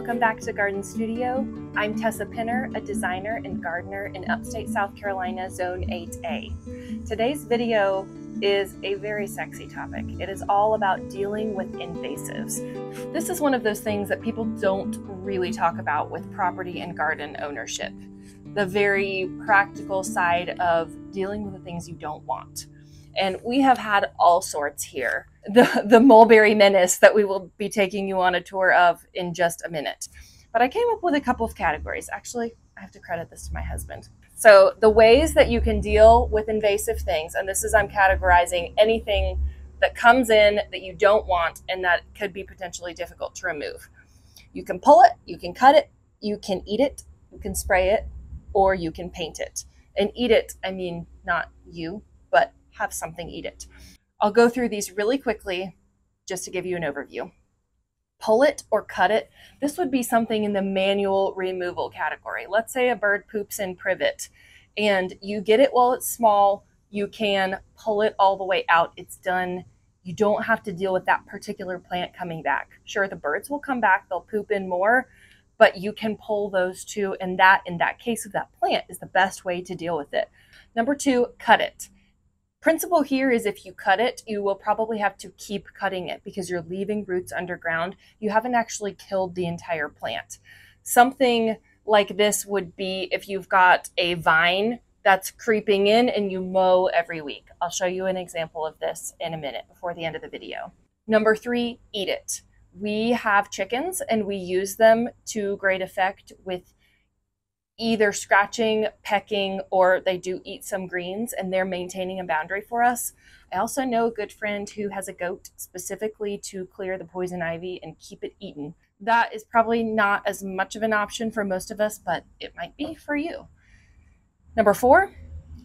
welcome back to Garden Studio. I'm Tessa Pinner, a designer and gardener in upstate South Carolina, Zone 8A. Today's video is a very sexy topic. It is all about dealing with invasives. This is one of those things that people don't really talk about with property and garden ownership. The very practical side of dealing with the things you don't want. And we have had all sorts here. The mulberry menace that we will be taking you on a tour of in just a minute. But I came up with a couple of categories. Actually, I have to credit this to my husband. So the ways that you can deal with invasive things, and this is I'm categorizing anything that comes in that you don't want and that could be potentially difficult to remove. You can pull it, you can cut it, you can eat it, you can spray it, or you can paint it. And eat it, I mean not you, but have something eat it. I'll go through these really quickly just to give you an overview. Pull it or cut it. This would be something in the manual removal category. Let's say a bird poops in privet and you get it while it's small. You can pull it all the way out. It's done. You don't have to deal with that particular plant coming back. Sure, the birds will come back. They'll poop in more, but you can pull those too. And that, in that case of that plant, is the best way to deal with it. Number two, cut it. Principle here is if you cut it, you will probably have to keep cutting it because you're leaving roots underground. You haven't actually killed the entire plant. Something like this would be if you've got a vine that's creeping in and you mow every week. I'll show you an example of this in a minute before the end of the video. Number three, eat it. We have chickens and we use them to great effect with either scratching, pecking, or they do eat some greens and they're maintaining a boundary for us. I also know a good friend who has a goat specifically to clear the poison ivy and keep it eaten. That is probably not as much of an option for most of us, but it might be for you. Number four,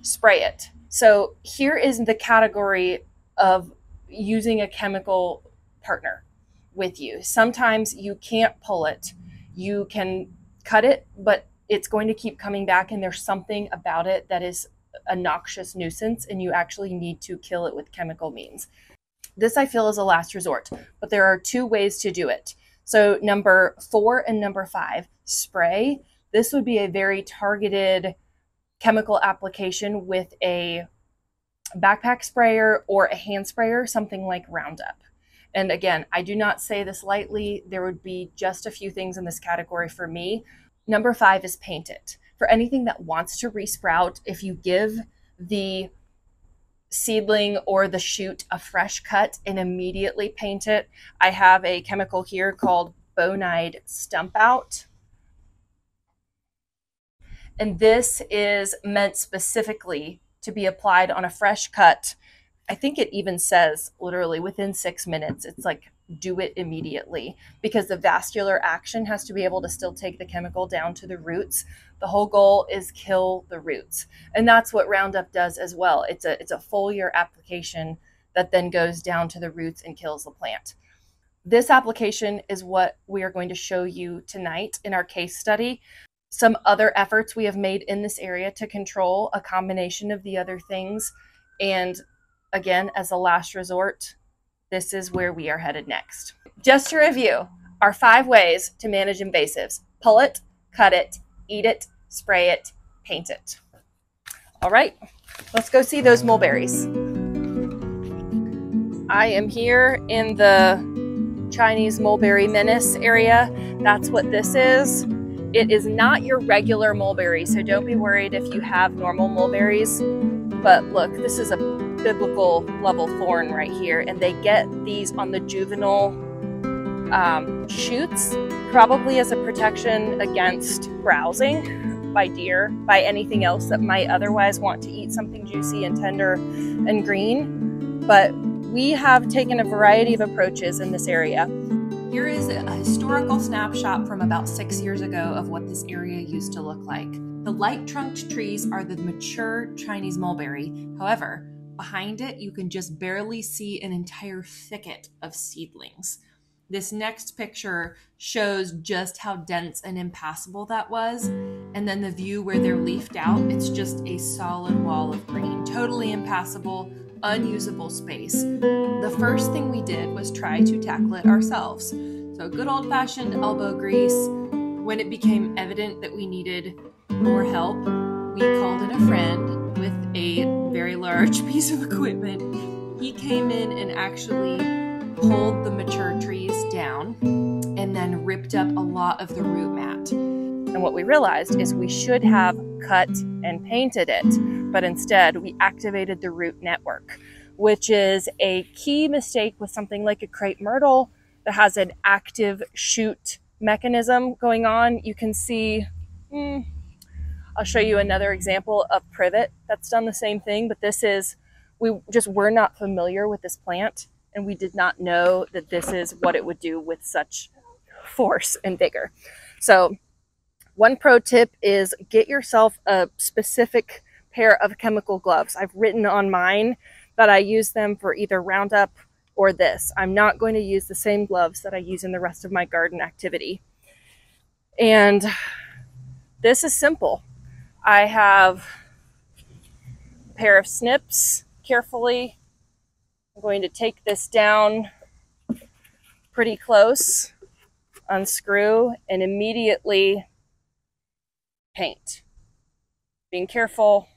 spray it. So here is the category of using a chemical partner with you. Sometimes you can't pull it. You can cut it, but it's going to keep coming back and there's something about it that is a noxious nuisance and you actually need to kill it with chemical means. This I feel is a last resort, but there are two ways to do it. So number 4 and number 5, spray. This would be a very targeted chemical application with a backpack sprayer or a hand sprayer, something like Roundup. And again, I do not say this lightly. There would be just a few things in this category for me. Number 5 is paint it. For anything that wants to resprout, if you give the seedling or the shoot a fresh cut and immediately paint it, I have a chemical here called Bonide Stump Out. And this is meant specifically to be applied on a fresh cut. I think it even says literally within 6 minutes. It's like do it immediately because the vascular action has to be able to still take the chemical down to the roots. The whole goal is kill the roots. And that's what Roundup does as well. It's a foliar application that then goes down to the roots and kills the plant. This application is what we are going to show you tonight in our case study. Some other efforts we have made in this area to control a combination of the other things. And again, as a last resort, this is where we are headed next. Just to review, our 5 ways to manage invasives: pull it, cut it, eat it, spray it, paint it. All right, let's go see those mulberries. I am here in the Chinese mulberry menace area. That's what this is. It is not your regular mulberry, so don't be worried if you have normal mulberries. But look, this is a biblical level thorn right here, and they get these on the juvenile shoots, probably as a protection against browsing by deer, by anything else that might otherwise want to eat something juicy and tender and green. But we have taken a variety of approaches in this area. Here is a historical snapshot from about 6 years ago of what this area used to look like. The light-trunked trees are the mature Chinese mulberry. However, behind it, you can just barely see an entire thicket of seedlings. This next picture shows just how dense and impassable that was. And then the view where they're leafed out, it's just a solid wall of green, totally impassable, unusable space. The first thing we did was try to tackle it ourselves. So good old-fashioned elbow grease. When it became evident that we needed more help, we called in a friend with a very large piece of equipment. He came in and actually pulled the mature trees down and then ripped up a lot of the root mat. And what we realized is we should have cut and painted it, but instead we activated the root network, which is a key mistake with something like a crepe myrtle that has an active shoot mechanism going on. You can see, I'll show you another example of privet that's done the same thing, but this is, we just were not familiar with this plant, and we did not know that this is what it would do with such force and vigor. So one pro tip is get yourself a specific pair of chemical gloves. I've written on mine that I use them for either Roundup or this. I'm not going to use the same gloves that I use in the rest of my garden activity. And this is simple. I have a pair of snips. Carefully, I'm going to take this down pretty close, unscrew, and immediately paint. Being careful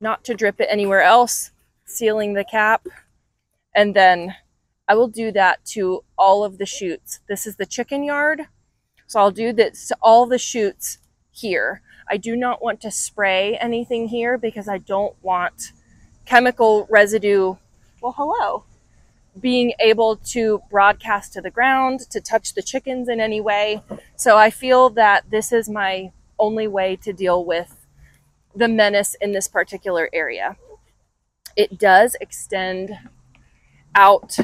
not to drip it anywhere else, sealing the cap, and then I will do that to all of the shoots. This is the chicken yard, so I'll do this to all the shoots here. I do not want to spray anything here because I don't want chemical residue, well, hello, being able to broadcast to the ground, to touch the chickens in any way. So I feel that this is my only way to deal with the menace in this particular area. It does extend out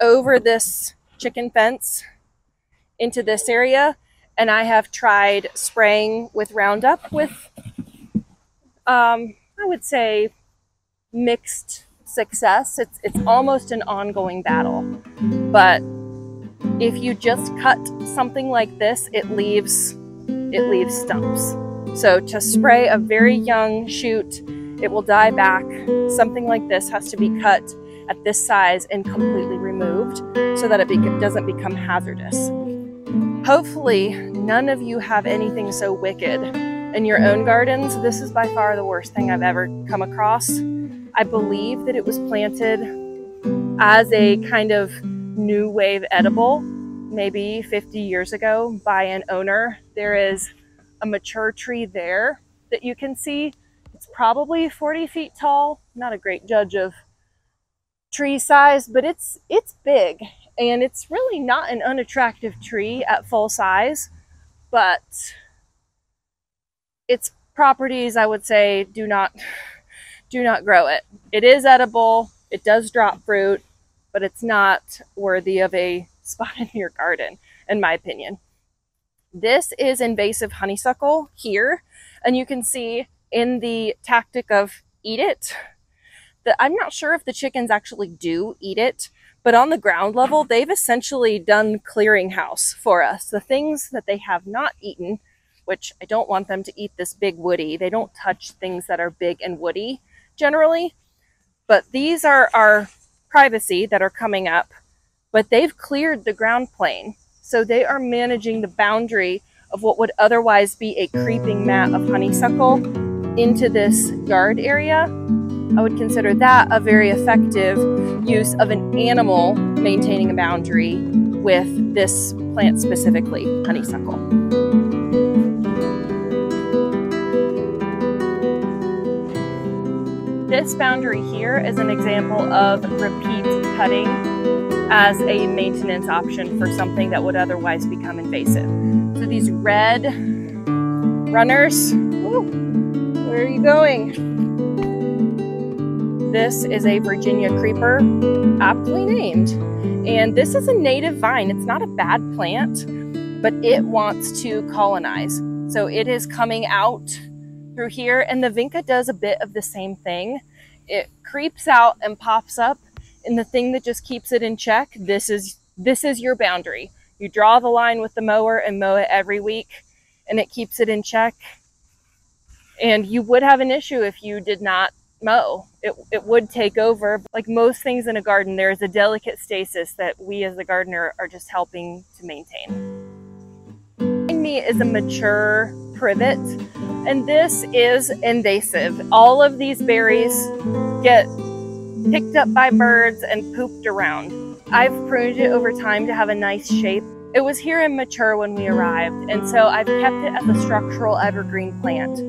over this chicken fence into this area, and I have tried spraying with Roundup with, I would say, mixed success. It's almost an ongoing battle, but if you just cut something like this, it leaves stumps. So to spray a very young shoot, it will die back. Something like this has to be cut at this size and completely removed so that it doesn't become hazardous. Hopefully, none of you have anything so wicked in your own gardens. This is by far the worst thing I've ever come across. I believe that it was planted as a kind of new wave edible, maybe 50 years ago by an owner. There is a mature tree there that you can see. It's probably 40 feet tall. Not a great judge of tree size, but it's big, and it's really not an unattractive tree at full size, but its properties, I would say, do not grow it. It is edible, it does drop fruit, but it's not worthy of a spot in your garden, in my opinion. This is invasive honeysuckle here, and you can see in the tactic of eat it, that I'm not sure if the chickens actually do eat it, but on the ground level, they've essentially done clearinghouse for us. The things that they have not eaten, which I don't want them to eat this big woody. They don't touch things that are big and woody generally, but these are our privacy that are coming up, but they've cleared the ground plane. So they are managing the boundary of what would otherwise be a creeping mat of honeysuckle into this yard area. I would consider that a very effective use of an animal maintaining a boundary with this plant specifically, honeysuckle. This boundary here is an example of repeat cutting as a maintenance option for something that would otherwise become invasive. So these red runners, woo, where are you going? This is a Virginia creeper, aptly named. And this is a native vine. It's not a bad plant, but it wants to colonize. So it is coming out through here, and the vinca does a bit of the same thing. It creeps out and pops up, and the thing that just keeps it in check, this is your boundary. You draw the line with the mower and mow it every week, and it keeps it in check. And you would have an issue if you did not mow. it would take over. Like most things in a garden, there is a delicate stasis that we as the gardener are just helping to maintain. Behind me is a mature privet, and this is invasive. All of these berries get picked up by birds and pooped around. I've pruned it over time to have a nice shape. It was here and mature when we arrived, and so I've kept it as a structural evergreen plant,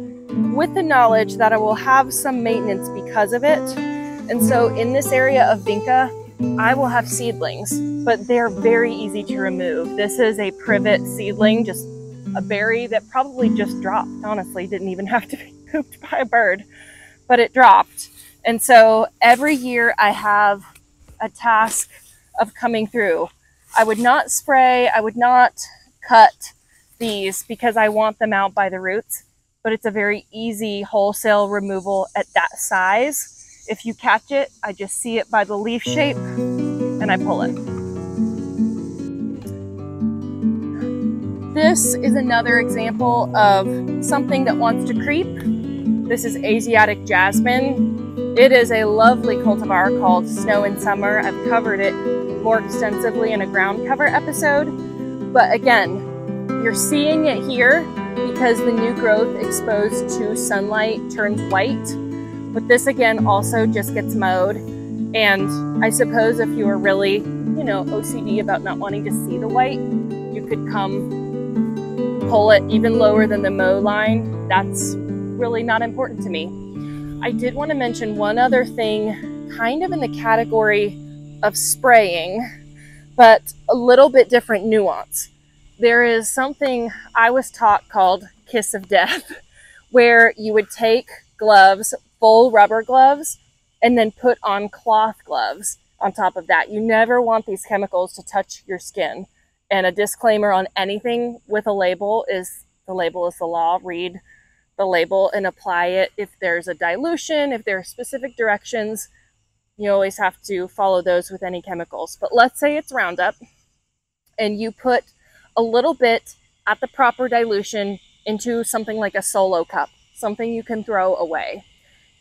with the knowledge that I will have some maintenance because of it. And so in this area of vinca, I will have seedlings, but they're very easy to remove. This is a privet seedling, just a berry that probably just dropped, honestly, didn't even have to be pooped by a bird, but it dropped. And so every year I have a task of coming through. I would not spray, I would not cut these because I want them out by the roots, but it's a very easy wholesale removal at that size. If you catch it, I just see it by the leaf shape and I pull it. This is another example of something that wants to creep. This is Asiatic jasmine. It is a lovely cultivar called Snow in Summer. I've covered it more extensively in a ground cover episode, but again, you're seeing it here because the new growth exposed to sunlight turns white. But this again also just gets mowed. And I suppose if you were really, you know, OCD about not wanting to see the white, you could come pull it even lower than the mow line. That's really not important to me. I did want to mention one other thing, kind of in the category of spraying, but a little bit different nuance. There is something I was taught called kiss of death, where you would take gloves, full rubber gloves, and then put on cloth gloves on top of that. You never want these chemicals to touch your skin. And a disclaimer on anything with a label is the label is the law. Read the label and apply it. If there's a dilution, if there are specific directions, you always have to follow those with any chemicals. But let's say it's Roundup and you put a little bit at the proper dilution into something like a solo cup, something you can throw away.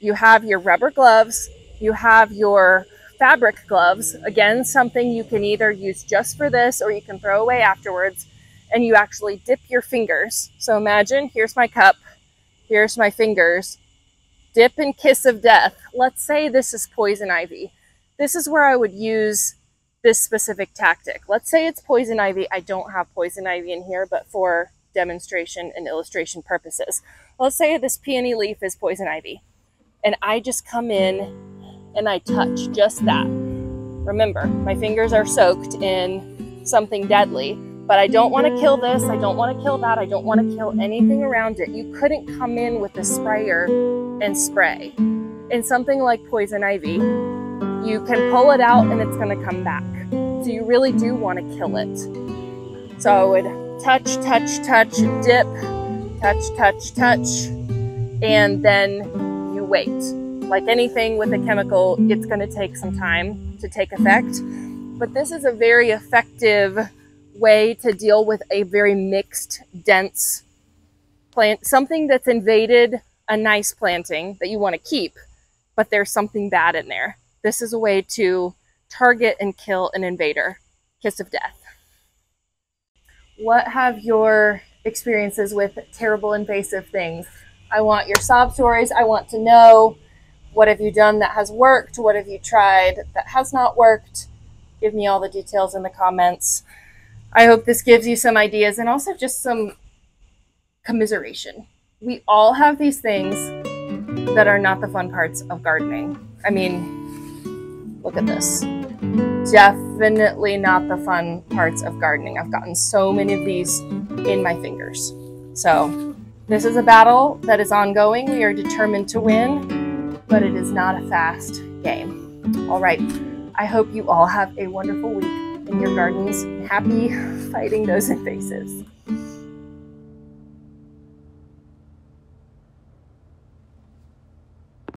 You have your rubber gloves, you have your fabric gloves, again, something you can either use just for this or you can throw away afterwards, and you actually dip your fingers. So imagine, here's my cup, here's my fingers, dip and kiss of death. Let's say this is poison ivy. This is where I would use this specific tactic. Let's say it's poison ivy. I don't have poison ivy in here, but for demonstration and illustration purposes. Let's say this peony leaf is poison ivy, and I just come in and I touch just that. Remember, my fingers are soaked in something deadly, but I don't want to kill this, I don't want to kill that, I don't want to kill anything around it. You couldn't come in with a sprayer and spray. In something like poison ivy, you can pull it out and it's going to come back. So you really do want to kill it. So I would touch, touch, touch, dip, touch, touch, touch, and then you wait. Like anything with a chemical, it's going to take some time to take effect. But this is a very effective way to deal with a very mixed, dense plant, something that's invaded a nice planting that you want to keep, but there's something bad in there. This is a way to target and kill an invader. Kiss of death. What have your experiences with terrible invasive things? I want your sob stories. I want to know, what have you done that has worked? What have you tried that has not worked? Give me all the details in the comments. I hope this gives you some ideas and also just some commiseration. We all have these things that are not the fun parts of gardening. I mean, look at this. Definitely not the fun parts of gardening. I've gotten so many of these in my fingers. So this is a battle that is ongoing. We are determined to win, but it is not a fast game. All right. I hope you all have a wonderful week in your gardens. Happy fighting those invasives.